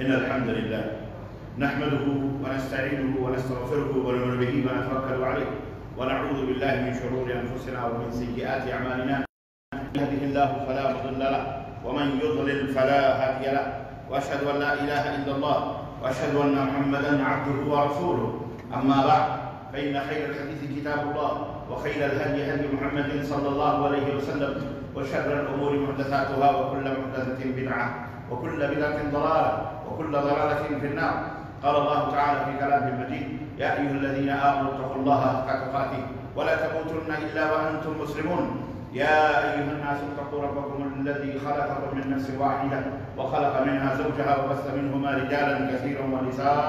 إن الحمد لله نحمده ونستعينه ونستغفره ونؤمن به ونتوكل عليه ونعوذ بالله من شرور أنفسنا ومن سيئات أعمالنا. من يهده الله فلا مضل له ومن يضلل فلا هادي له، وأشهد أن لا إله إلا الله وأشهد أن محمدا عبده ورسوله. أما بعد، فإن خير الحديث كتاب الله، وخير الهدي هدي محمد صلى الله عليه وسلم، وشر الأمور محدثاتها، وكل محدثة بدعة، وكل بدعة ضلالة، وكل ضلالة في النار. قال الله تعالى في كلامه المجيد: يا أيها الذين آمنوا اتقوا الله حق تقاته ولا تموتن إلا وأنتم مسلمون. يا أيها الناس اتقوا ربكم الذي خلقكم من نفس واحدة وخلق منها زوجها وبث منهما رجالا كثيرا ونساء،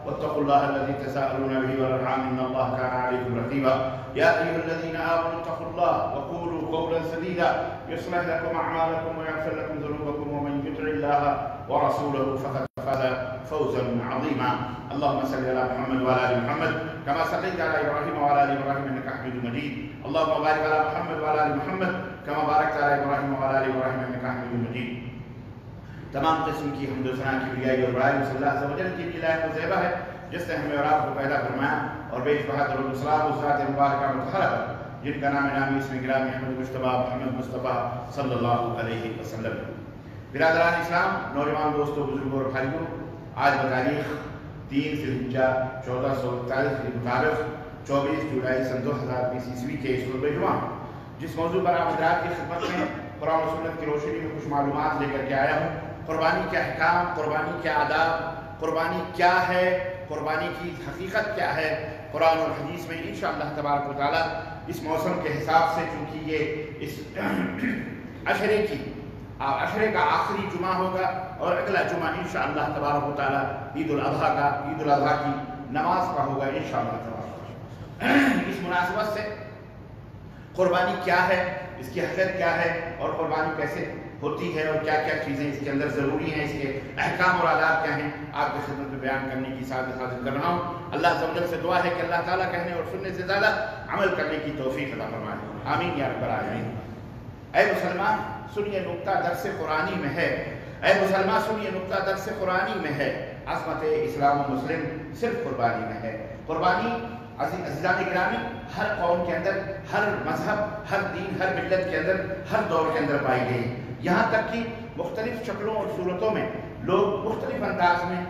واتقوا الله الذي تساءلون به والأرحام إن الله كان عليكم رقيبا. يا أيها الذين آمنوا اتقوا الله وقولوا قولا سديدا يصلح لكم أعمالكم ويغفر لكم ذنوبكم، ومن يطع الله ورسوله فقد فاز فوزا عظيما. اللهم صل على محمد وعلى آل محمد كما صليت على إبراهيم وعلى آل إبراهيم إنك حميد مجيد. اللهم بارك على محمد وعلى آل محمد كما باركت على إبراهيم وعلى آل إبراهيم إنك حميد مجيد. تمام قسم کی حمد و ثنا کی بڑائی اور بڑائی صلی اللہ عز و جل کی لائق و زیبہ ہے، جس نے ہمیں اور آپ کو پیدا فرمایا اور بیش بہا درود و سلام اس ذات مبارکہ مطہرہ پر جن کا نام نامی اسم گرامی احمد مصطفیٰ محمد مصطفیٰ صلی اللہ علیہ وسلم. برادران اسلام، نوجوان دوستوں، بزرگوں اور بھائیوں، آج بتاریخ 3 ذی الحجہ 1441 کے مطابق 24 جولائی سن 2020 عیسوی کے اس خطبہ جمعہ جس موضوع پر آپ حضرات کی خدمت میں قرآن و سنت کی روشنی میں کچھ معلومات لے کر کے آیا ہوں. قربانی کے احکام، قربانی کے آداب، قربانی کیا ہے، قربانی کی حقیقت کیا ہے، قرآن اور حدیث میں انشاءاللہ تبارک و تعالیٰ اس موسم کے حساب سے، چونکہ یہ اس عشرے کا آخری جمعہ ہوگا اور اگلا جمعہ انشاءاللہ تبارک و تعالیٰ عید الاضحیٰ کی نماز کا ہوگا انشاءاللہ تبارک. اس مناسبت سے قربانی کیا ہے، اس کی حقیقت کیا ہے اور قربانی کیسے ہوتی ہے اور کیا کیا چیزیں اس کے اندر ضروری ہیں، اس کے احکام اور آداب کیا ہیں، آپ کی خدمت میں بیان کرنے کی سعادت حاصل کر رہا ہوں. اللہ عز و جل سے دعا ہے کہ اللہ تعالیٰ کہنے اور سننے سے زیادہ عمل کرنے کی توفیق عطا فرمائے. آمین یا رب العالمین. اے مسلمان سنیے، نقطہ درس قرآنی میں ہے. اے مسلمان سنیے، نقطہ درس قرآنی میں ہے. عظمت اسلام و مسلم صرف قربانی میں ہے. قربانی عزیزان گرامی ہر قوم کے اندر، ہر مذہب، ہر دین، ہر ملت کے اندر، ہر دور کے اندر پائی گئی. یہاں تک کہ مختلف شکلوں اور صورتوں میں لوگ مختلف انداز میں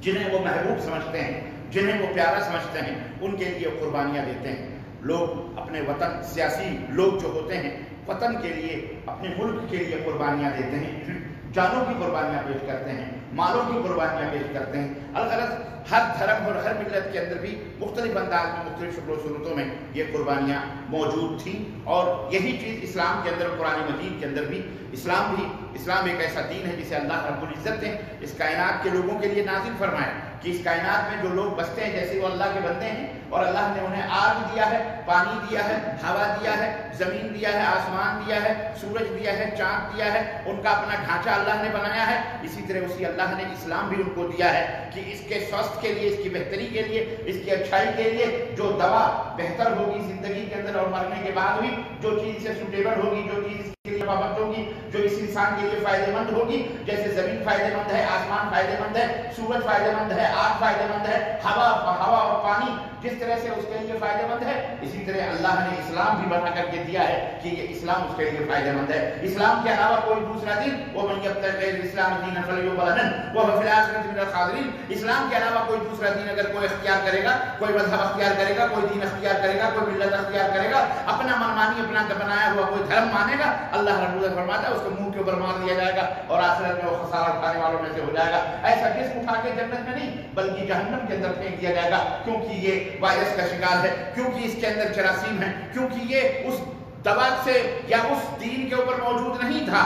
جنہیں وہ محبوب سمجھتے ہیں، جنہیں وہ پیارا سمجھتے ہیں، ان کے لیے قربانیاں دیتے ہیں. لوگ اپنے وطن، سیاسی لوگ جو ہوتے ہیں، وطن کے لیے، اپنے ملک کے لیے قربانیاں دیتے ہیں، جانوں کی قربانیاں پیش کرتے ہیں، مالوں کی قربانیاں پیش کرتے ہیں. الغرض ہر دھرم اور ہر ملت کے اندر بھی مختلف انداز میں، مختلف شکل و صورتوں میں یہ قربانیاں موجود تھیں. اور یہی چیز اسلام کے اندر، قرآن مجید کے اندر بھی اسلام ایک ایسا دین ہے جسے اللہ رب العزت نے اس کائنات کے لوگوں کے لیے نازل فرمایا کہ اس کائنات میں جو لوگ بستے ہیں، جیسے وہ اللہ کے بندے ہیں اور اللہ نے انہیں آگ دیا ہے، پانی دیا ہے، ہوا دیا ہے، زمین دیا ہے، آسمان دیا ہے، سورج دیا ہے، چاند دیا ہے، ان کا اپنا ڈھانچہ اللہ نے بنایا ہے. اسی طرح اسی اللہ نے اسلام بھی ان کو دیا ہے کہ اس کے سوستھ کے لیے، اس کی بہتری کے لیے، اس کی اچھائی کے لیے جو دوا بہتر ہوگی زندگی کے اندر اور مرنے کے بعد بھی، جو چیز سے سوٹیبل ہوگی، جو چیز کے لیے پابند ہوگی، جو اس انسان کے لیے فائدہ مند ہوگی، جیسے زمین فائدہ مند ہے، آسمان فائدہ مند ہے، سورج فائدہ مند ہے، آگ فائدہ مند ہے، ہوا اور پانی جس طرح سے اس کے لیے فائدہ مند ہے، اسی طرح اللہ نے اسلام بھی بنا کر کے دیا ہے کہ یہ اسلام اس کے لیے فائدہ مند ہے. اسلام کے علاوہ کوئی دوسرا دین، وَمَن يَبْتَغِ غَيْرَ الْإِسْلَامِ دِينًا فَلَن يُقْبَلَ مِنْهُ وَهُوَ فِي الْآخِرَةِ مِنَ الْخَاسِرِينَ. اسلام کے علاوہ کوئی دوسرا دین اگر کوئی اختیار کرے گا، کوئی مذہب اختیار کرے گا، کوئی دین اختیار کرے گا، کوئی ملت اختیار کرے گا، اپنا منمانی، اپنا بنایا ہوا کوئی دھرم مانے گا، اللہ رب العزت فرماتا ہے اس کو منہ کے اوپر مار دیا جائے گا اور آخرت میں وہ خسارہ اٹھانے والوں میں سے ہو جائے گا. ایسا جسم اٹھا کے جنت میں نہیں بلکہ جہنم کے اندر پھینک دیا جائے گا، کیونکہ یہ وائرس کا شکار ہے، کیونکہ اس کے اندر جراثیم ہے، کیونکہ یہ اس دوا سے یا اس دین کے اوپر موجود نہیں تھا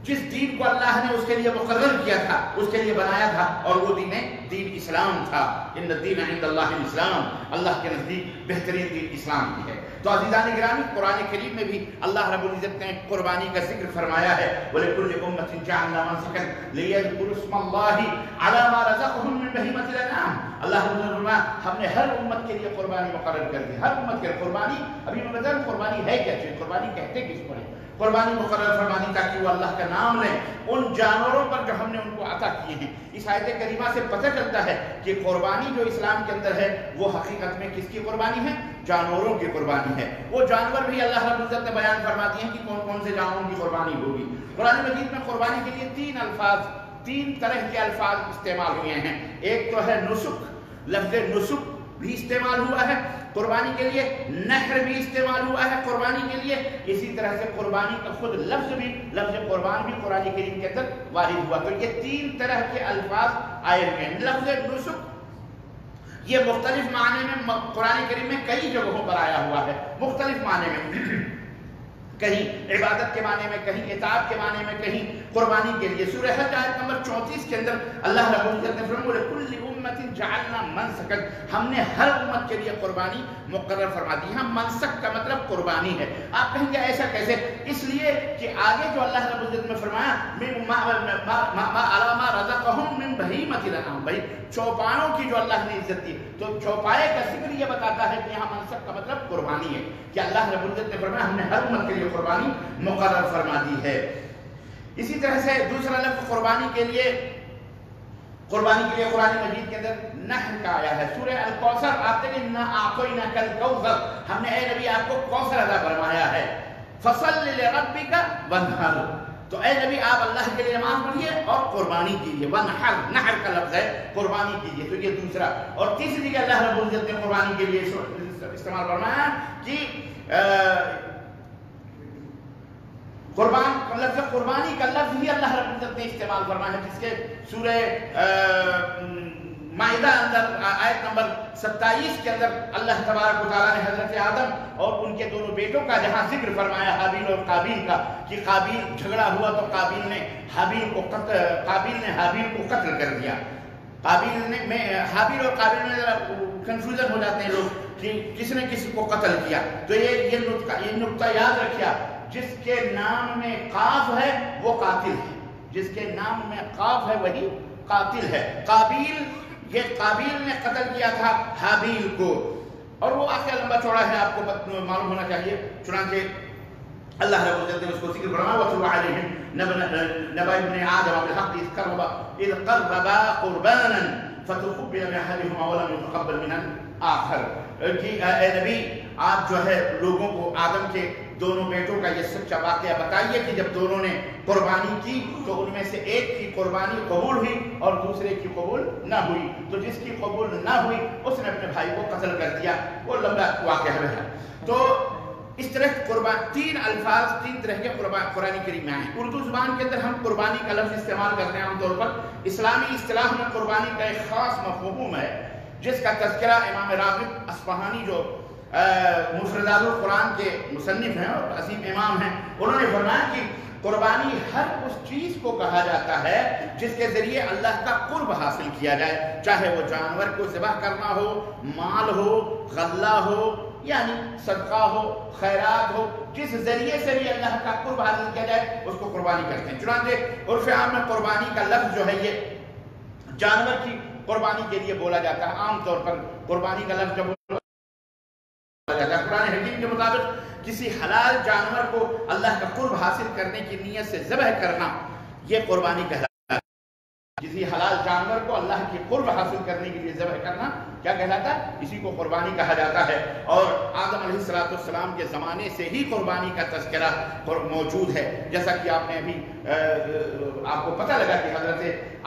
جس دین کو اللہ نے اس کے لیے مقرر کیا تھا، اس کے لیے بنایا تھا، اور وہ دین اسلام تھا. ان الدین عند اللہ الاسلام. اللہ کے نزدیک بہترین دین اسلام کی ہے. تو عزیزان گرامی، قرآن کریم میں بھی اللہ رب العزت نے قربانی کا ذکر فرمایا ہے. وَلِكُلِّ أُمَّةٍ جَعَلْنَا مَنسَكًا لِيَذْكُرُوا اسْمَ اللَّهِ عَلَىٰ مَا رَزَقَهُم مِّن بَهِيمَةِ الْأَنْعَامِ. اللہ رب العزت فرمایا ہم نے ہر امت کے لیے قربانی مقرر کر دی. ہر امت کے قربانی، ابھی میں بتا رہا ہوں قربانی ہے کیا چیز، قربانی کہتے کس کو ہے. قربانی مقرر فرما دی تاکہ وہ اللہ کا نام لیں ان جانوروں پر جو ہم نے ان کو عطا کیے ہیں۔ اس آیت کریمہ سے پتہ چلتا ہے کہ قربانی جو اسلام کے اندر ہے وہ حقیقت میں کس کی قربانی ہے؟ جانوروں کی قربانی ہے۔ وہ جانور بھی اللہ رب العزت نے بیان فرما دیے ہیں کہ کون کون سے جانوروں کی قربانی ہوگی۔ قرآن مجید میں قربانی کے لیے تین طرح کے الفاظ استعمال ہوئے ہیں۔ ایک تو ہے نسک، لفظ نسک بھی استعمال ہوا ہے قربانی کے لیے، نحر بھی استعمال ہوا ہے قربانی کے لیے، اسی طرح سے قربانی کا خود لفظ قربان بھی قرآن کریم کے اندر وارد ہوا۔ تو یہ تین طرح کے الفاظ آئے ہوئے ہیں۔ لفظ نسک یہ مختلف معنی میں قرآن کریم میں کئی جگہوں پر آیا ہوا ہے، مختلف معنی میں، کہیں عبادت کے معنی میں، کہیں اطاعت کے معنی میں، کہیں قربانی کے لیے۔ سورہ حج آیت نمبر 34 کے اندر اللہ رب العزت نے فرمایا لِكُلِّ أُمَّةٍ جَعَلْنَا مَنسَكًا، ہم نے ہر امت کے لیے قربانی مقرر فرما دی۔ ہم منسک کا مطلب قربانی ہے۔ آپ کہیں گے ایسا کیسے؟ اس لیے کہ آگے جو اللہ رب العزت نے فرمایا مَا رَزَقَهُم مِّن بَهِيمَةِ الْأَنْعَامِ، بھائی چوپایوں کی جو اللہ نے عزت دی، تو چوپائے کا ذکر یہ بتاتا ہے کہ یہاں منسک کا مطلب قربانی ہے، کہ اللہ رب العزت نے فرمایا ہم نے ہر امت کے لیے قربانی مقرر فرما دی ہے۔ اسی طرح سے دوسرا لفظ قربانی کے لیے قرآن مجید کے اندر نحر کا آیا ہے۔ سورہ الکوثر آپ دیکھیں اِنَّا أَعْطَيْنَاكَ الْكَوْثَرَ، ہم نے اے نبی آپ کو کوثر عطا فرمایا ہے۔ فَصَلِّ لِرَبِّكَ وَانْحَرْ، تو اے نبی آپ اللہ کے لیے نماز پڑھیے اور قربانی کیجیے۔ وَانْحَرْ، نحر کا لفظ ہے قربانی کیجیے، تو یہ دوسرا۔ اور تیسری کہ اللہ رب العزت نے قربانی کے لیے استعمال فرمایا کہ قربانی کا لفظ ہی اللہ رب العزت نے استعمال فرمایا ہے، جس کے سورہ مائدہ اندر آیت نمبر 27 کے اندر اللہ تبارک و تعالیٰ نے حضرت آدم اور ان کے دونوں بیٹوں کا جہاں ذکر فرمایا حابیل اور قابیل کا، کہ قابیل جھگڑا ہوا تو قابیل نے حابیل کو قتل کر دیا۔ حابیل اور قابیل میں کنفیوژن ہو جاتے ہیں لوگ کہ کس نے کسی کو قتل کیا، تو یہ نقطہ یاد رکھیا، جس کے نام میں قاف ہے وہ قاتل ہے، جس کے نام میں قاف ہے وہی قاتل ہے۔ قابیل نے قتل کیا تھا حابیل کو، اور وہ واقعہ لمبا چوڑا ہے، آپ کو معلوم ہونا چاہیے۔ چنانچہ اللہ رب العزت نے اس کو ذکر فرمایا وَاتْلُ عَلَيْهِمْ نَبَأَ ابْنَيْ آدَمَ بِالْحَقِّ إِذْ قَرَّبَا قُرْبَانًا فَتُقُبِّلَ مِنْ أَحَدِهِمَا وَلَمْ يُتَقَبَّلْ مِنَ الْآخَرِ، کہ اے نبی آپ جو ہے لوگوں کو آدم کے دونوں بیٹوں کا یہ سچا واقعہ بتائیے کہ جب دونوں نے قربانی کی تو ان میں سے ایک کی قربانی قبول ہوئی اور دوسرے کی قبول نہ ہوئی، تو جس کی قبول نہ ہوئی اس نے اپنے بھائی کو قتل کر دیا۔ وہ لمبا واقعہ ہے۔ تو اس طرح تین الفاظ، تین طرح کے قرآن کریم میں آئے ہیں۔ اردو زبان کے اندر ہم قربانی کا لفظ استعمال کرتے ہیں عام طور پر۔ اسلامی اصطلاح میں قربانی کا ایک خاص مفہوم ہے جس کا تذکرہ امام راغب اصفہانی جو مفردات القرآن کے مصنف ہیں اور عظیم امام ہیں، انہوں نے فرمایا کہ قربانی ہر اس چیز کو کہا جاتا ہے جس کے ذریعے اللہ کا قرب حاصل کیا جائے، چاہے وہ جانور کو ذبح کرنا ہو، مال ہو، غلہ ہو، یعنی صدقہ ہو، خیرات ہو، جس ذریعے سے بھی اللہ کا قرب حاصل کیا جائے اس کو قربانی کرتے ہیں۔ چنانچہ عرف عام میں قربانی کا لفظ جو ہے یہ جانور کی قربانی کے لیے بولا جاتا ہے۔ عام طور پر قربانی کا لفظ جب بولا جاتا ہے قرآن حکیم کے مطابق کسی حلال جانور کو اللہ کا قرب حاصل کرنے کی نیت سے ذبح کرنا یہ قربانی کہلاتا ہے۔ کسی حلال جانور کو اللہ کی قرب حاصل کرنے کے لیے ذبح کرنا کیا کہلاتا ہے؟ اسی کو قربانی کہا جاتا ہے۔ اور آدم علیہ السلام کے زمانے سے ہی قربانی کا تذکرہ موجود ہے، جیسا کہ آپ نے ابھی آپ کو پتہ لگا کہ حضرت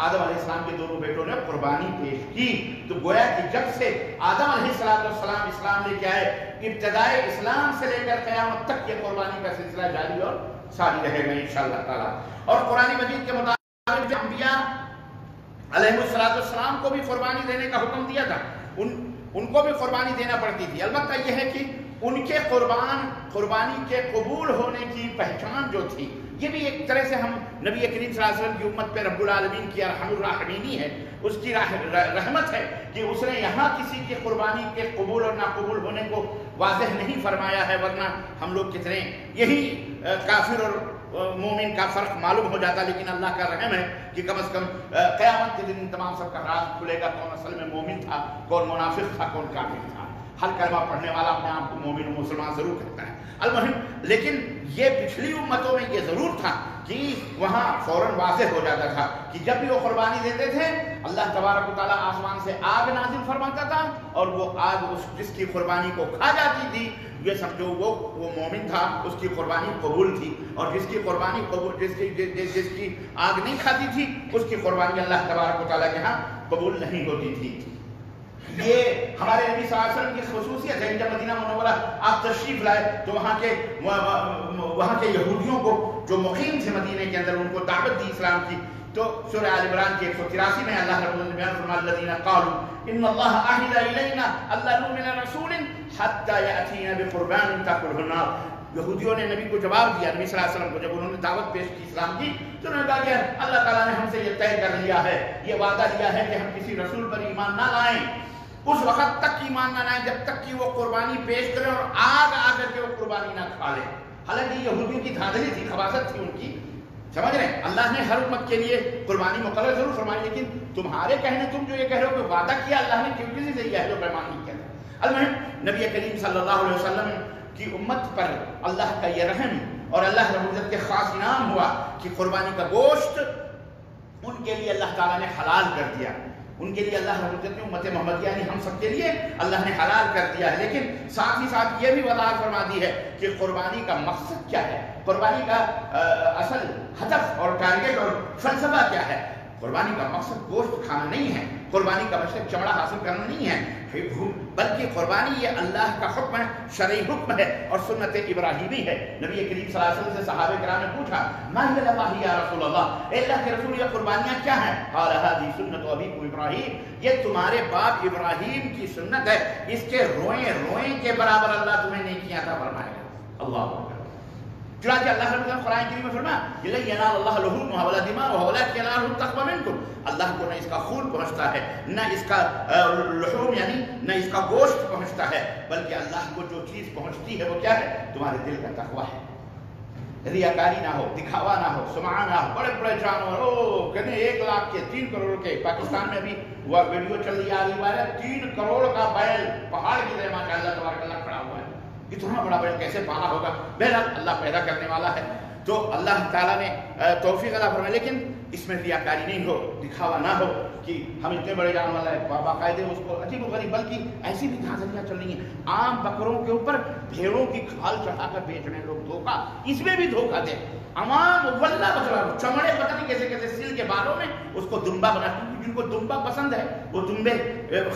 آدم علیہ السلام کے دونوں بیٹوں نے قربانی پیش کی، تو گویا کہ جب سے آدم علیہ السلام اسلام لے کے آئے، ابتدائے اسلام سے لے کر قیامت تک یہ قربانی کا سلسلہ جاری اور ساری رہے گا انشاءاللہ تعالیٰ۔ اور قرآن مجید کے مطابق جو انبیاء علیہ السلام کو بھی قربانی دینے کا حکم دیا تھا، ان کو بھی قربانی دینا پڑتی تھی۔ البتہ یہ ہے کہ ان کے قربانی کے قبول ہونے کی پہچان جو تھی، یہ بھی ایک طرح سے ہم نبی کریم صلی اللہ علیہ وسلم کی امت پہ رب العالمین کی ارحم الراحمینی ہے، اس کی رحمت ہے کہ اس نے یہاں کسی کی قربانی کے قبول اور ناقبول ہونے کو واضح نہیں فرمایا ہے، ورنہ ہم لوگ کتنے یہی کافر اور مومن کا فرق معلوم ہو جاتا، لیکن اللہ کا رحم ہے کہ کم از کم قیامت کے دن تمام سب کا راز کھلے گا، کون اصل میں مومن تھا، کون منافق تھا، کون کافر تھا۔ ہر کلمہ پڑھنے والا اپنے آپ کو مومن و مسلمان ضرور کہتا ہے. المہم لیکن یہ پچھلی امتوں میں یہ ضرور تھا کہ وہاں فوراً واضح ہو جاتا تھا کہ جب بھی وہ قربانی دیتے تھے اللہ تبارک و تعالیٰ آسمان سے آگ نازل فرماتا تھا اور وہ آگ جس کی قربانی کو کھا جاتی تھی یہ سمجھو وہ مومن تھا, اس کی قربانی قبول تھی, اور جس کی قربانی قبول جس کی آگ نہیں کھاتی تھی اس کی قربانی اللہ تبارک و تعالیٰ کے ہاں قبول نہیں ہوتی تھی. یہ ہمارے نبی صلی اللہ علیہ وسلم کی خصوصیت ہے. جب مدینہ منورہ آپ تشریف لائے تو وہاں کے یہودیوں کو جو مقیم تھے مدینے کے اندر ان کو دعوت دی اسلام کی. تو سورہ آل عمران کی 183 میں اللہ رب العزت نے بیان فرمایا الذین قالوا ان اللہ عہد الینا الا نؤمن رسول حتی یأتینا بقربان تأکلہ النار. یہودیوں نے نبی کو جواب دیا, نبی صلی اللہ علیہ وسلم کو جب انہوں نے دعوت پیش کی اسلام کی تو انہوں نے کہا کہ اللہ تعالیٰ نے ہم سے یہ طے کر لیا ہے, یہ وعدہ لیا ہے کہ ہم کسی رسول پر ایمان نہ لائیں اس وقت تک ایمان نہ لائیں جب تک کہ وہ قربانی پیش کریں اور آگ آ کر کے وہ قربانی نہ کھا لیں. حالانکہ یہودیوں کی دھاندلی تھی, خباثت تھی ان کی, سمجھ رہے ہیں. اللہ نے ہر امت کے لیے قربانی مقرر ضرور فرمائی, لیکن تمہارے کہنے تم جو یہ کہہ رہے ہو کہ وعدہ کیا اللہ نے, کیوں کسی سے یہ ہے جو پیمان نہیں کہتا. المہم نبی کریم صلی اللہ علیہ وسلم کی امت پر اللہ کا یہ رحم اور اللہ رب العزت کے خاص انعام ہوا کہ قربانی کا گوشت ان کے لیے اللہ تعالیٰ نے حلال کر دیا. ان کے لیے اللہ رب العزت نے امت محمد یعنی ہم سب کے لیے اللہ نے حلال کر دیا ہے. لیکن ساتھ ہی ساتھ یہ بھی وضاحت فرما دی ہے کہ قربانی کا مقصد کیا ہے, قربانی کا اصل ہدف اور ٹارگیٹ اور فلسفہ کیا ہے. قربانی کا مقصد گوشت کھانا نہیں ہے, قربانی کا مقصد چمڑا حاصل کرنا نہیں ہے, بلکہ قربانی یہ اللہ کا حکم ہے, شرعی حکم ہے اور سنت ابراہیمی ہے. نبی کریم صلی اللہ علیہ وسلم سے صحابہ کرام نے پوچھا ما هی الاضاحی یا رسول اللہ, اے اللہ کے رسول یہ قربانیاں کیا ہیں؟ قال هذه سنت ابیکم ابراہیم, یہ تمہارے باپ ابراہیم کی سنت ہے, اس کے روئیں کے برابر اللہ تمہیں نیکیاں عطا فرمائے گا. اللہ اکبر. چنانچہ اللہ رب العزت قرآن کریم میں فرمایا لن ینال اللہ لحومها ولا دماؤها ولکن ینالہ التقوی منکم, اللہ کو نہ اس کا خون پہنچتا ہے نہ اس کا لحوم یعنی نہ اس کا گوشت پہنچتا ہے, بلکہ اللہ کو جو چیز پہنچتی ہے وہ کیا ہے؟ تمہارے دل کا تقوی ہے. ریاکاری نہ ہو, دکھاوا نہ ہو, سمعہ نہ ہو. بڑے بڑے جانور کہتے 1 لاکھ کے 3 کروڑ کے, پاکستان میں بھی وہ ویڈیو چل رہی ہے 3 کروڑ کا بیل پہاڑ کی طرح ماشاءاللہ تبارک اللہ کھڑا ہوا ہے. اتنا بڑا بیل کیسے پالا ہوگا؟ بہرحال اللہ پیدا کرنے والا ہے تو اللہ تعالیٰ نے توفیق عطا فرمائی, لیکن اس میں ریاکاری نہیں ہو, دکھاوا نہ ہو کہ ہم اتنے بڑے جانور لائے باقاعدے اس کو عجیب و غریب, بلکہ ایسی بھی دھاندلیاں چل رہی ہیں. عام بکروں کے اوپر بھیڑوں کی کھال چڑھا کر بیچ رہے ہیں لوگ, دھوکہ, اس میں بھی دھوکہ دے. عوام واللہ بکرا چمڑے پتہ نہیں کیسے کیسے سیل کے بالوں میں اس کو دمبا بنا, جن کو دمبا پسند ہے وہ دمبے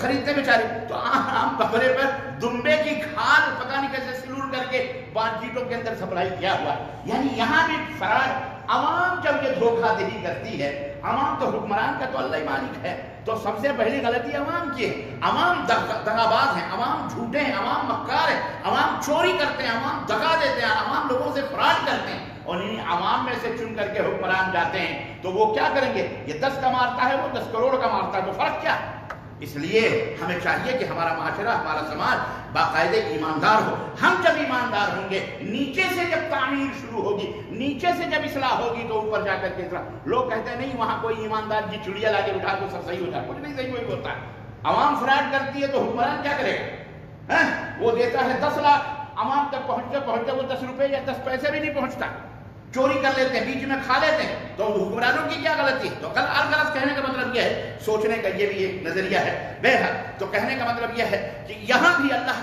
خریدتے بیچارے, تو عام بکرے پر دمبے کی کھال پتہ نہیں کیسے سلور کر کے مارکیٹوں کے اندر سپلائی کیا ہوا. یعنی یہاں بھی فراڈ. عوام جب یہ دھوکہ دہی کرتی ہے, عوام تو حکمران کا تو اللہ ہی مالک ہے, تو سب سے پہلی غلطی عوام کی ہے. عوام دغاباز ہیں, عوام جھوٹے ہیں, عوام مکار ہیں, عوام چوری کرتے ہیں, عوام دغا دیتے ہیں, عوام لوگوں سے فراڈ کرتے ہیں, اور انہیں عوام میں سے چن کر کے حکمران جاتے ہیں. تو وہ کیا کریں گے؟ یہ 10 کا مارتا ہے, وہ 10 کروڑ کا مارتا ہے, تو فرق کیا؟ اس لیے ہمیں چاہیے کہ ہمارا معاشرہ, ہمارا سماج باقاعدے ایماندار ہو. ہم جب ایماندار ہوں گے, نیچے سے جب تعمیر شروع ہوگی, نیچے سے جب اصلاح ہوگی, تو اوپر جا کر کے اصلاح. لوگ کہتے ہیں نہیں وہاں کوئی ایماندار کی چڑیا لا کے بٹھا تو سب صحیح ہو جائے, کچھ نہیں صحیح کوئی ہوتا ہے. عوام فراڈ کرتی ہے تو حکمران کیا کرے گا؟ وہ دیتا ہے 10 لاکھ, عوام تک پہنچتے وہ 10 روپے یا 10 پیسے بھی نہیں پہنچتا, چوری کر لیتے ہیں, بیچ میں کھا لیتے ہیں. تو حکمرانوں کی کیا غلطی ہے؟ تو غلط کہنے کا مطلب یہ ہے, سوچنے کا یہ بھی ایک نظریہ ہے. بہرحال تو کہنے کا مطلب یہ ہے کہ یہاں بھی اللہ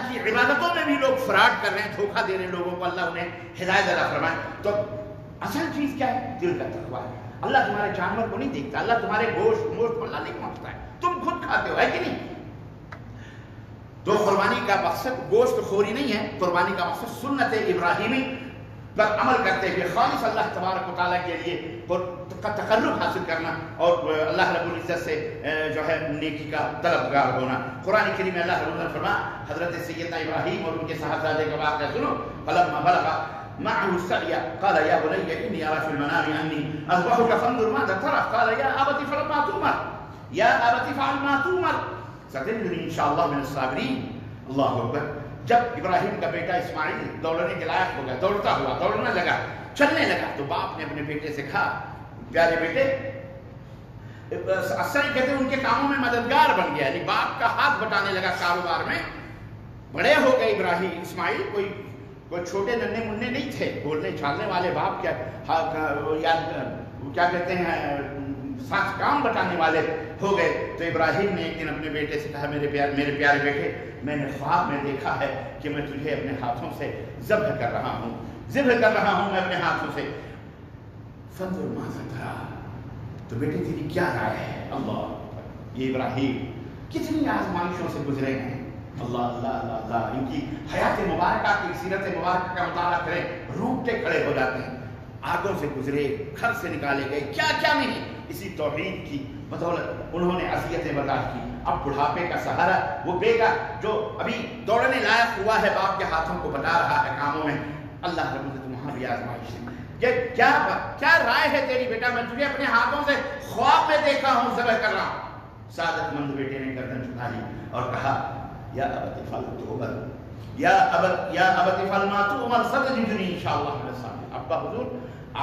کی عبادتوں میں بھی لوگ فراڈ کر رہے ہیں, دھوکہ دے رہے ہیں لوگوں کو. اللہ انہیں ہدایت عطا فرمائے. تو اصل چیز کیا ہے؟ دل کا تقویٰ ہے. اللہ تمہارے جانور کو نہیں دیکھتا, اللہ تمہارے گوشت کو اللہ نہیں پہنچتا ہے, تم خود کھاتے ہو, ہے کہ نہیں؟ تو قربانی کا مقصد گوشت خوری نہیں ہے, قربانی کا مقصد سنت ابراہیمی پر عمل کرتے ہوئے خالص اللہ تبارک و تعالیٰ کے لیے تقرب حاصل کرنا اور اللہ رب العزت سے جو ہے نیکی کا طلبگار ہونا. قرآن کریم میں اللہ رب العزت فرمایا حضرت سیدنا ابراہیم اور ان کے صاحبزادے کا واقعہ سنو. فلما بلغ معه السعي قال يا بني إني أرى في المنام أني أذبحك فانظر ماذا ترى قال يا أبت افعل ما تؤمر يا أبت افعل ما تؤمر ستجدني إن شاء الله من الصابرين. اللہ اکبر. جب ابراہیم کا بیٹا اسماعیل دوڑنے کے لائق ہو گیا, دوڑتا ہوا, دوڑنے لگا, چلنے لگا, تو باپ نے اپنے بیٹے سے کہا پیارے بیٹے اصل کہتے ہیں ان کے کاموں میں مددگار بن گیا، یعنی باپ کا ہاتھ بٹانے لگا کاروبار میں. بڑے ہو گئے ابراہیم اسماعیل، کوئی چھوٹے ننھے منھے نہیں تھے، بولنے چالنے والے باپ کیا کہتے ہیں ساتھ کام بٹانے والے ہو گئے. تو ابراہیم نے ایک دن اپنے بیٹے سے کہا میرے پیارے بیٹے، میں نے خواب میں دیکھا ہے کہ میں تجھے اپنے ہاتھوں سے ذبح کر رہا ہوں میں اپنے ہاتھوں سے. فانظر ماذا ترى، تو بیٹے تیری کیا رائے ہے؟ اللہ، یہ ابراہیم کتنی آزمائشوں سے گزرے ہیں. اللہ اللہ اللہ اللہ، ان کی حیات مبارکہ کی سیرت مبارکہ کا مطالعہ کریں، روٹے کھڑے ہو جاتے ہیں. آگوں سے گزرے، گھر سے نکالے گئے، کیا نہیں. اسی توحید کی بدولت انہوں نے اذیتیں برداشت کی. اب بڑھاپے کا سہارا وہ بیٹا جو ابھی دوڑنے لائق ہوا ہے باپ کے ہاتھوں کو بتا رہا ہے کاموں میں. اللہ رب العزت وہاں بھی آزمائش ہے. یہ کیا رائے ہے تیری بیٹا؟ میں تجھے اپنے ہاتھوں سے خواب میں دیکھا ہوں ذبح کر رہا ہوں. سعادت مند بیٹے نے گردن جھکا لی اور کہا یا ابت افعل تؤمر، یا ابت افعل ما تؤمر ستجدنی انشاءاللہ من الصابرین. ابا حضور،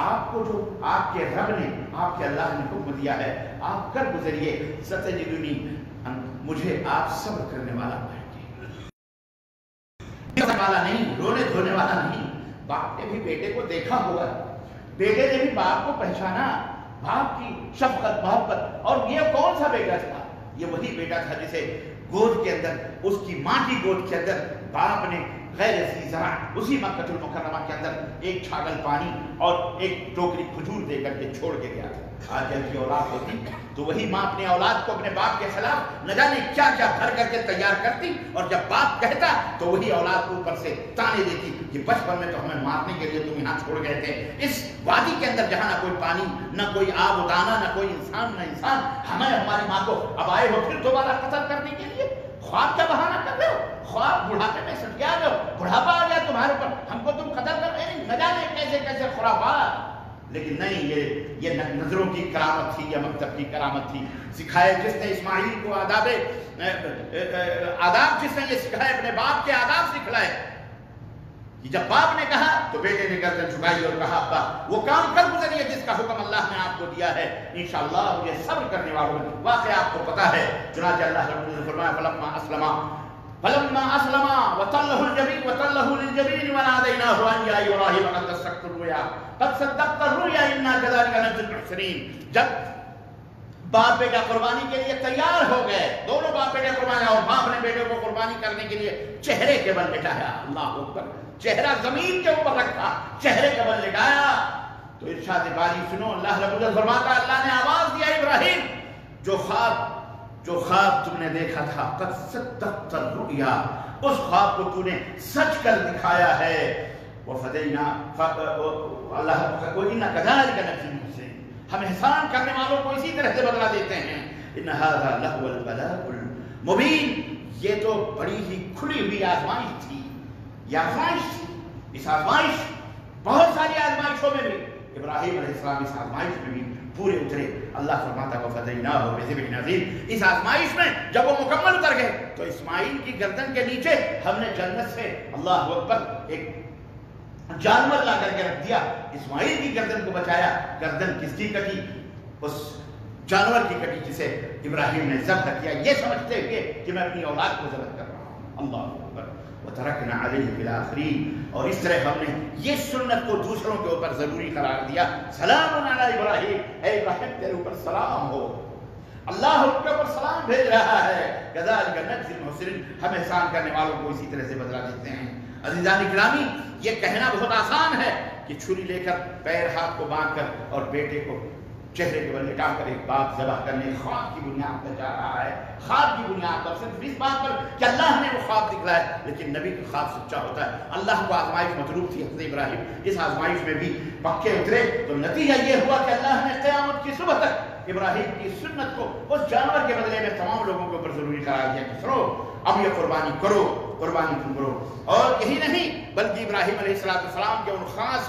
آپ کو جو آپ کے رب نے، آپ کے اللہ نے حکم دیا ہے آپ کر گزریے. ستجدنی، مجھے آپ صبر کرنے والا پائیں گے، والا نہیں، رونے دھونے والا نہیں. باپ نے بھی بیٹے کو دیکھا ہوگا، بیٹے نے بھی باپ کو پہچانا، باپ کی شفقت محبت. اور یہ کون سا بیٹا تھا؟ یہ وہی بیٹا تھا جسے گود کے اندر، اس کی ماں کی گود کے اندر باپ نے غیر ذی زرع اسی مکہ المکرمہ کے اندر ایک چھاگل پانی اور ایک ٹوکری کھجور دے کر کے چھوڑ کے گیا تھا. آج جب کی اولاد ہوتی تو وہی ماں اپنے اولاد کو اپنے باپ کے خلاف نہ جانے کیا بھر کر کے تیار کرتی، اور جب باپ کہتا تو وہی اولاد کو اوپر سے تانے دیتی کہ بچپن میں تو ہمیں مارنے کے لیے تم یہاں چھوڑ گئے تھے، اس وادی کے اندر جہاں نہ کوئی پانی، نہ کوئی آب و دانہ، نہ کوئی انسان، ہمیں ہماری ماں کو اب آئے ہو پھر دوبارہ قتل کرنے کے لیے. خواب کا بہانہ کر رہے ہو، خواب بڑھاپے میں سٹ گیا ہو، بڑھاپا آ گیا تمہارے اوپر، ہم کو تم قتل کر رہے ہیں، نہ جانے کیسے خرافات. لیکن نہیں، یہ نظروں کی کرامت تھی، یہ مکتب کی کرامت تھی. سکھائے جس نے اسماعیل کو آداب جس نے یہ سکھائے، اپنے باپ کے آداب سکھلائے. جب باپ نے کہا تو بیٹے نے گردن جھکائی اور کہا ابا وہ کام کر گزریے جس کا حکم اللہ نے آپ کو دیا ہے، انشاءاللہ مجھے صبر کرنے والوں میں. واقعہ آپ کو پتا ہے، چنانچہ اللہ رب العزت نے فرمایا فلما اسلما وتلہ للجبین ونادیناہ ان یا ابراہیم قد صدقت الرؤیا انا کذلک نجزی المحسنین. جب باپ بیٹا قربانی کے لیے تیار ہو گئے، دونوں باپ بیٹے قربانی، اور باپ نے بیٹے کو قربانی کرنے کے لیے چہرے کے بل لٹایا. اللہ اکبر، چہرہ زمین کے اوپر رکھا، چہرے کے بل لٹایا. تو ارشاد باری سنو، اللہ رب العزت فرماتا ہے اللہ نے آواز دیا ابراہیم جو خواب تم نے دیکھا تھا، قد صدقت الرؤیا، اس خواب کو تو نے سچ کر دکھایا ہے. وفدینا اللہ وَإِنَّا كَذَلِكَ نَجْزِي الْمُحْسِنِينَ، ہم احسان کرنے والوں کو اسی طرح سے بدلہ دیتے ہیں. ان هذا لهو البلاء المبین، یہ تو بڑی ہی کھلی ہوئی آزمائش تھی. یہ آزمائش تھی، اس آزمائش بہت ساری آزمائشوں میں بھی ابراہیم علیہ السلام اس آزمائش میں بھی پورے اترے. اللہ فرماتا ہے وَفَدَيْنَاهُ بِذِبْحٍ عَظِيمٍ. اس آزمائش میں جب وہ مکمل اتر گئے تو اسماعیل کی گردن کے نیچے ہم نے جنت سے اللہ اکبر ایک جانور لا کر کے رکھ دیا. اسماعیل کی گردن کو بچایا. گردن کس کی کٹی؟ اس جانور کی کٹی جسے ابراہیم نے ذبح کیا، یہ سمجھتے ہوئے کہ میں اپنی اولاد کو ذبح کر رہا ہوں. اللہ اکبر. وَتَرَكْنَا عَلَيْهِ فِي الْآخِرِينَ، اور اس طرح ہم نے یہ سنت کو دوسروں کے اوپر ضروری قرار دیا. سلام علی ابراہیم، اے ابراہیم تیرے اوپر سلام ہو، اللہ ان کے اوپر سلام بھیج رہا ہے. كَذَلِكَ نَجْزِي الْمُحْسِنِينَ، ہم احسان کرنے والوں کو اسی طرح سے بدلہ دیتے ہیں. عزیزان گرامی، یہ کہنا بہت آسان ہے کہ چھری لے کر پیر ہاتھ کو باندھ کر اور بیٹے کو چہرے کے بل لٹا کر ایک باپ ذبح کرنے خواب کی بنیاد پر جا رہا ہے. خواب کی بنیاد پر، صرف اس بات پر کہ اللہ نے وہ خواب دکھلایا، لیکن نبی کا خواب سچا ہوتا ہے. اللہ کو آزمائش مطلوب تھی. حضرت ابراہیم اس آزمائش میں بھی پکے اترے تو نتیجہ یہ ہوا کہ اللہ نے قیامت کی صبح تک ابراہیم کی سنت کو اس جانور کے بدلے میں تمام لوگوں کے اوپر ضروری قرار دیا کہ سنو اب یہ قربانی کرو، قربانی تم کرو. اور یہی نہیں بلکہ ابراہیم علیہ السلام کے ان خاص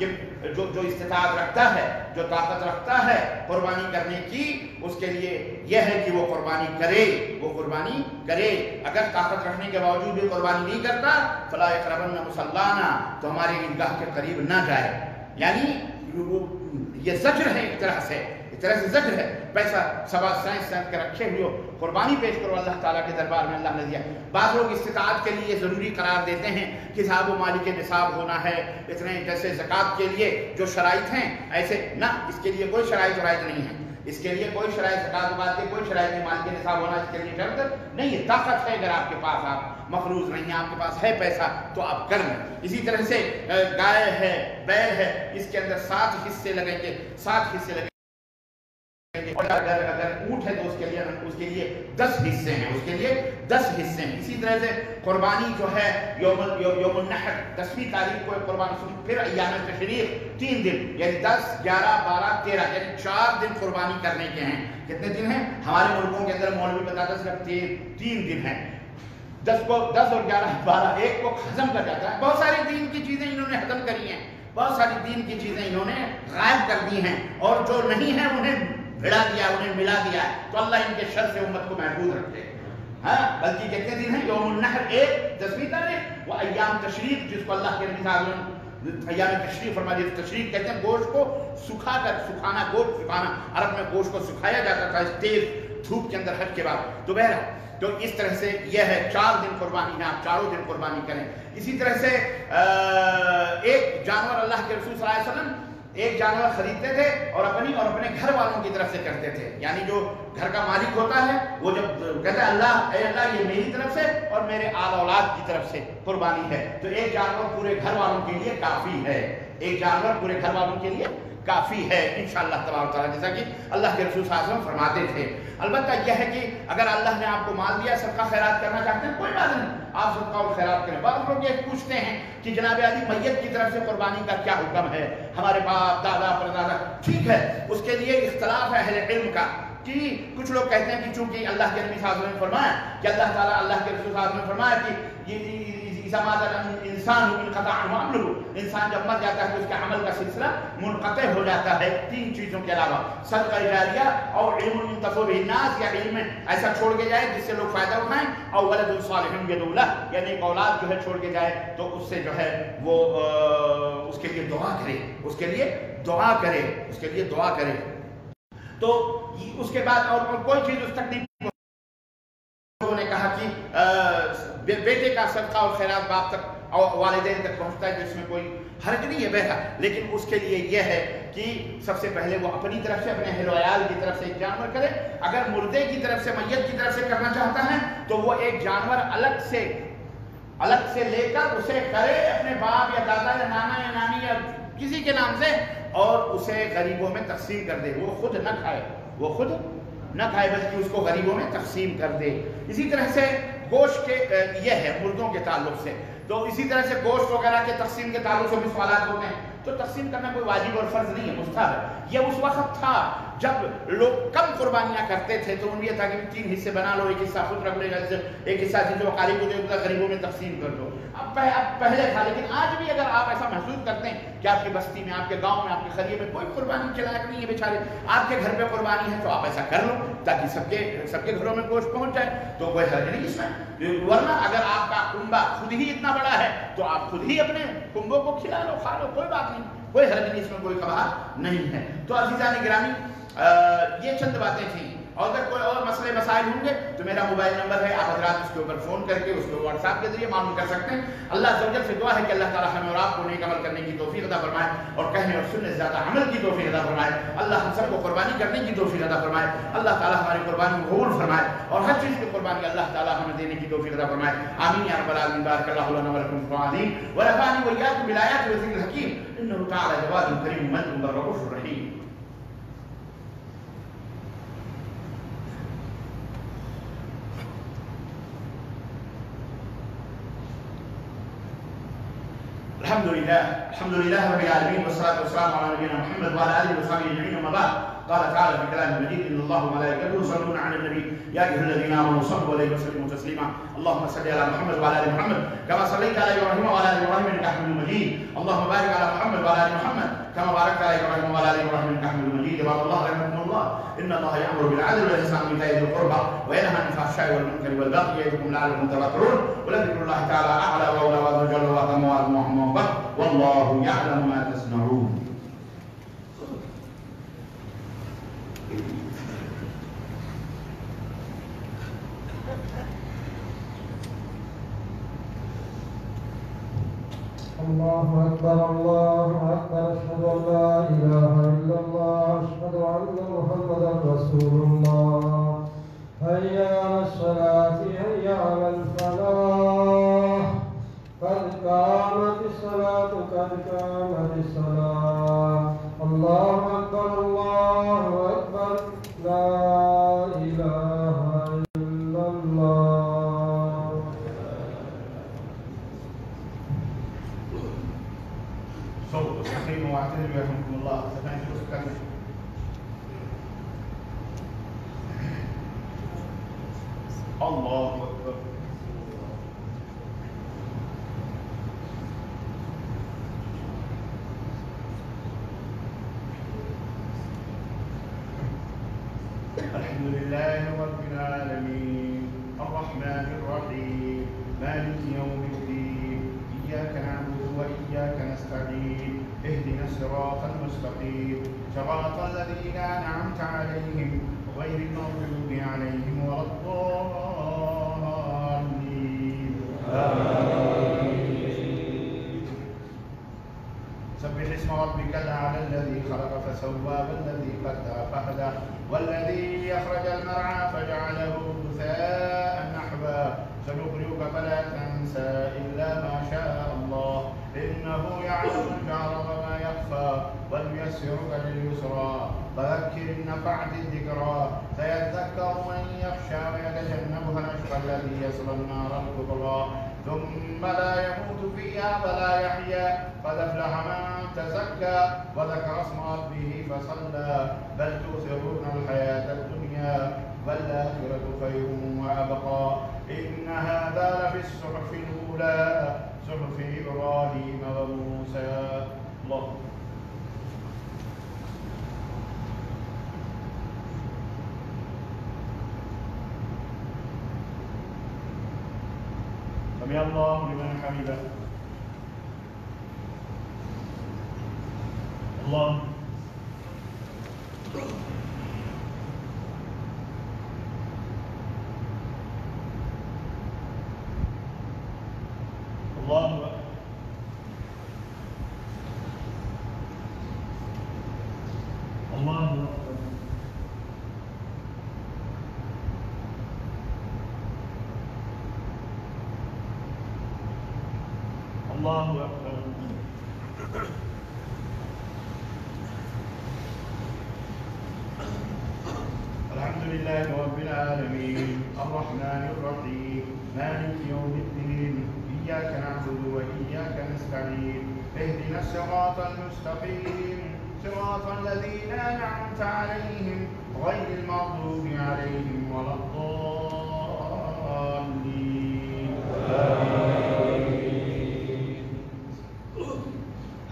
یہ جو استطاعت رکھتا ہے، جو طاقت رکھتا ہے قربانی کرنے کی، اس کے لیے یہ ہے کہ وہ قربانی کرے، وہ قربانی کرے۔ اگر طاقت رکھنے کے باوجود بھی قربانی نہیں کرتا فلا یقربن مصلانا، تو ہمارے عیدگاہ کے قریب نہ جائے۔ یعنی یہ زجر ہے، ایک طرح سے زجر ہے۔ پیسہ سوا سائنس کے رکھے ہوئے قربانی پیش کرو اللہ تعالیٰ کے دربار میں، اللہ نے دیا۔ بعض لوگ استطاعت کے لیے ضروری قرار دیتے ہیں کہ صاحب و مالی کے نصاب ہونا ہے، اتنے جیسے زکوٰۃ کے لیے جو شرائط ہیں ایسے نہ، اس کے لیے کوئی شرائط نہیں ہے، اس کے لیے کوئی شرائط، زکوٰۃ وغیرہ کے کوئی شرائط نہیں، مال کے نصاب ہونا اس کے لیے شرط نہیں ہے۔ طاقت ہے، اگر آپ کے پاس، آپ مفروض نہیں ہے، آپ کے پاس ہے پیسہ تو آپ کر لیں۔ اسی طرح سے گائے ہے، بیل ہے، اس کے اندر 7 حصے لگیں گے، 7 حصے لگیں گے۔ اور اگر اونٹ ہے تو اس کے لیے 10 حصے ہیں، اس کے لیے 10 حصے ہیں۔ اسی طرح سے قربانی جو ہے یوم النحر 10ویں تاریخ کو قربانی، پھر ایام تشریق 3 دن، یعنی 10 11 12 13، یعنی 4 دن قربانی کرنے کے ہیں۔ کتنے دن ہیں؟ ہمارے ملکوں کے اندر مولوی بتاتا ہے صرف 3 دن ہیں۔ 10 اور 11 12 ایک کو ختم کر جاتا ہے۔ بہت ساری دین کی چیزیں انہوں نے ختم کری ہیں، بہت ساری دین کی چیزیں انہوں نے غائب کر دی ہیں، اور جو نہیں ہیں انہیں بھڑا دیا، انہیں ملا دیا ہے۔ تو اللہ ان کے شر سے امت کو محفوظ رکھے۔ ہاں، بلکہ کتنے دن ہیں؟ یوم النحر 10ویں تاریخ، وہ ایام تشریق جس کو اللہ کے نبی صلی اللہ علیہ وسلم ایام تشریق فرما دیا۔ تشریق کہتے ہیں گوشت کو سکھانا، گوشت سکھانا، عرب میں گوشت کو سکھایا جاتا تھا اس تیز دھوپ کے اندر حج کے بعد۔ تو بہرحال تو اس طرح سے یہ ہے 4 دن قربانی ہے، آپ 4 دن قربانی کریں۔ اسی طرح سے ایک جانور اللہ کے رسول صلی اللہ علیہ وسلم ایک جانور خریدتے تھے اور اپنے گھر والوں کی طرف سے کرتے تھے۔ یعنی جو گھر کا مالک ہوتا ہے وہ جب کہتا ہے اے اللہ یہ میری طرف سے اور میرے آل اولاد کی طرف سے قربانی ہے، تو ایک جانور پورے گھر والوں کے لیے کافی ہے، ایک جانور پورے گھر والوں کے لیے کافی ہے انشاءاللہ تبارک تعالیٰ، جیسا کہ اللہ کے رسول صلی اللہ علیہ وسلم فرماتے تھے۔ البتہ یہ ہے کہ اگر اللہ نے آپ کو مال دیا، صدقہ خیرات کرنا چاہتے ہیں، کوئی بات نہیں، آپ صدقہ اور خیرات کریں۔ بعض لوگ یہ پوچھتے ہیں کہ جناب علی میت کی طرف سے قربانی کا کیا حکم ہے؟ ہمارے باپ دادا پردادا، ٹھیک ہے، اس کے لیے اختلاف ہے اہل علم کا، کہ کچھ لوگ کہتے ہیں کہ چونکہ اللہ کے نبی صلی اللہ علیہ وسلم نے فرمایا کہ اللہ تعالیٰ، اللہ کے رسول صلی اللہ علیہ وسلم نے فرمایا کہ انسان جب مر جاتا ہے تو اس کے عمل کا سلسلہ منقطع ہو جاتا ہے 3 چیزوں کے علاوہ، صدقہ جاریہ اور علم ينتفع به الناس، یا علم ایسا چھوڑ کے جائے جس سے لوگ فائدہ اٹھائیں، اور ولد صالح يدعو له، یعنی ایک اولاد جو ہے چھوڑ کے جائے تو اس سے جو ہے وہ اس کے لیے دعا کرے، اس کے لیے دعا کرے، اس کے لیے دعا کرے۔ تو اس کے بعد اور کوئی چیز اس تک نہیں، لوگوں نے کہا کہ بیٹے کا صدقہ اور خیرات باپ تک اور والدین تک پہنچتا ہے، تو اس میں کوئی حرج نہیں ہے بہرحال، لیکن اس کے لیے یہ ہے کہ سب سے پہلے وہ اپنی طرف سے، اپنے اہل و عیال کی طرف سے ایک جانور کرے۔ اگر مردے کی طرف سے، میت کی طرف سے کرنا چاہتا ہے تو وہ ایک جانور الگ سے لے کر اسے کرے اپنے باپ یا دادا یا نانا یا نانی یا کسی کے نام سے، اور اسے غریبوں میں تقسیم کر دے۔ وہ خود نہ کھائے بلکہ اس کو غریبوں میں تقسیم کر دے۔ اسی طرح سے گوشت کے یہ ہے مردوں کے تعلق سے، تو اسی طرح سے گوشت وغیرہ کے تقسیم کے تعلق سے بھی سوالات ہوتے ہیں، تو تقسیم کرنا کوئی واجب اور فرض نہیں ہے، مستحب ہے۔ یہ اس وقت تھا جب لوگ کم قربانیاں کرتے تھے، تو ان یہ تھا کہ 3 حصے بنا لو، ایک حصہ خود رکھ لے، ایک حصہ جن کو قاری کو دے دو، غریبوں میں تقسیم کر دو۔ اب پہلے تھا، لیکن آج بھی اگر آپ ایسا محسوس کرتے ہیں کہ آپ کی بستی میں، آپ کے گاؤں میں، آپ کے قریے میں کوئی قربانی کے لائق نہیں ہے بیچارے، آپ کے گھر پہ قربانی ہے، تو آپ ایسا کر لو تاکہ سب کے گھروں میں گوشت پہنچ جائے، تو کوئی حرج نہیں اس میں۔ ورنہ اگر آپ کا کنبہ خود ہی اتنا بڑا ہے تو آپ خود ہی اپنے کنبوں کو کھلا لو، کھا لو، کوئی بات نہیں، کوئی حرج نہیں، اس میں کوئی کباہت نہیں ہے۔ تو عزیزان گرامی، یہ چند باتیں تھیں، اور اگر کوئی اور مسئلے مسائل ہوں گے تو میرا موبائل نمبر ہے، آپ حضرات اس کے اوپر فون کر کے اس کو واٹس ایپ کے ذریعے معلوم کر سکتے ہیں۔ اللہ عز و جل سے دعا ہے کہ اللہ تعالیٰ ہمیں اور آپ کو نیک عمل کرنے کی توفیق عطا فرمائے، اور کہنے اور سننے سے زیادہ عمل کی توفیق عطا فرمائے۔ اللہ ہم سب کو قربانی کرنے کی توفیق عطا فرمائے، اللہ تعالیٰ ہماری قربانی کو قبول فرمائے، اور ہر چیز کی قربانی اللہ تعالیٰ ہمیں دینے کی توفیق عطا فرمائے۔ آمین یا رب العالمین۔ بارک اللہ لنا ولکم فی القرآن ونفعني وإياكم بالآيات والذكر الحكيم إنه تعالى جواد كريم من الرؤوف الرحيم۔ الحمد لله رب العالمين، والصلاة والسلام على نبينا محمد وعلى آله وصحبه أجمعين، أما بعد قال تعالى في كلام المجيد: إن الله وملائكته يصلون على النبي يا أيها الذين آمنوا صلوا عليه وسلموا تسليما. اللهم صل على محمد وعلى آل محمد كما صليت على إبراهيم وعلى آل إبراهيم إنك حميد مجيد. اللهم بارك على محمد وعلى آل محمد كما باركت على إبراهيم وعلى آل إبراهيم إنك حميد مجيد. عباد الله رحمكم الله، إن الله يأمر بالعدل والإحسان وإيتاء ذي القربى وينهى عن الفحشاء والمنكر والبغي يعظكم لعلكم تذكرون. ولذكر الله تعالى أعلى وأولى وأجل وأتم وأكمل، والله يعلم ما تصنعون. الله أكبر الله أكبر، أشهد أن لا إله إلا الله، أشهد أن محمدا رسول الله. هيا على الصلاة هيا على الفلاح، قد قامت الصلاة قد قامت الصلاة. الله أكبر الله أكبر، لا إله إلا الله. صوت استقيموا واعتدلوا يرحمكم الله. الله أكبر. الحمد لله رب العالمين الرحمن الرحيم مالك يوم الدين إياك نعبد وإياك نستعين اهدنا الصراط المستقيم صراط الذين أنعمت عليهم غير المغضوب عليهم ولا الضالين. سبح اسم ربك الأعلى الذي خلق فسوى والذي قدر فهدى والذي أخرج المرعى فجعله غثاء نحوا سنقرئك فلا تنسى إلا ما شاء الله إنه يعلم الجهر وما يخفى ونيسرك لليسرى فذكر إن نفعت الذكرى سيذكر من يخشى ويتجنبها الأشقى الذي يصلى النار الكبرى ثم لا يموت فيها ولا يحيا قد أفلح من تزكى وذكر اسم ربه فصلى بل تؤثرون الحياة الدنيا والآخرة خير وأبقى إن هذا لفي الصحف الأولى صحف إبراهيم وموسى. الله سمع الله لمن حمده. الله الله أكبر. الله أكبر. الله أكبر. الحمد لله رب العالمين الرحمن الرحيم مالك يوم الدين إياك نعبد وإياك نستعين اهدنا الصراط المستقيم صراط الذين أنعمت عليهم غير المغضوب عليهم ولا الضالين.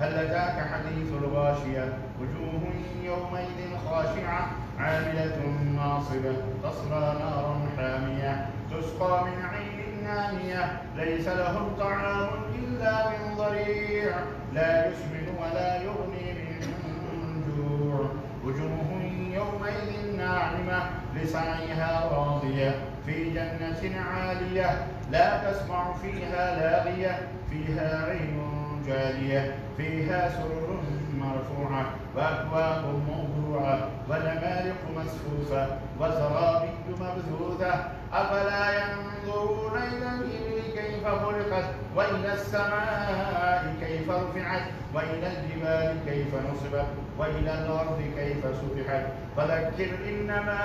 هل أتاك حديث الغاشية وجوه يومئذ خاشعة عاملة ناصبة تصلى نارا حامية تسقى من عين آنية ليس لهم طعام إلا من ضريع لا يسمن ولا يغني من جوع وجوه يومئذ ناعمة لسعيها راضية في جنة عالية لا تسمع فيها لاغية فيها عين جارية فيها سرر مرفوعة وأكواب موضوعة ونمارق مسفوفة وزرابي مبثوثة أفلا ينظرون إلى الإبل كيف خلقت وإلى السماء كيف رفعت وإلى الجبال كيف نصبت وإلى الأرض كيف سطحت فذكر إنما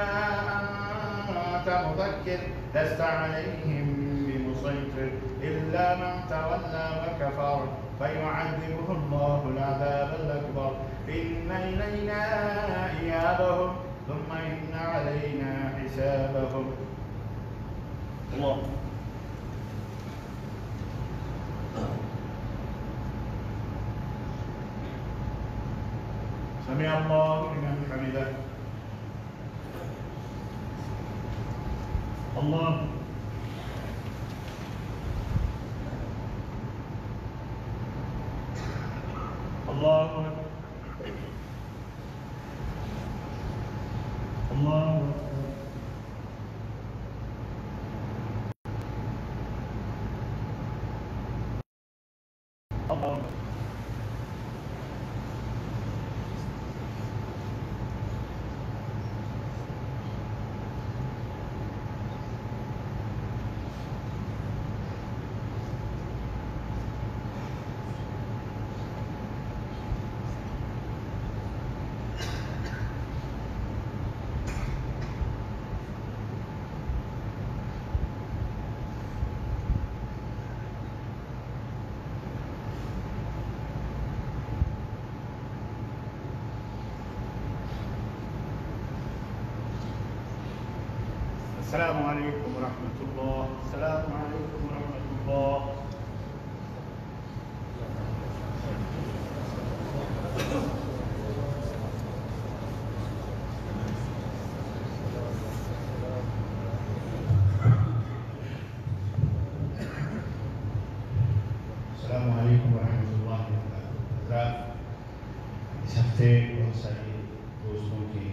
أنت مذكر لست عليهم بمسيطر إلا من تولى وكفر فيعذبه الله العذاب الأكبر إن إلينا إيابهم ثم إن علينا حسابهم. الله سمع الله لمن حمده. الله الله الله الله. السلام عليكم ورحمة الله. السلام عليكم ورحمة الله. السلام عليكم ورحمة الله وبركاته. اس ہفتے بہت ساری دوستوں کی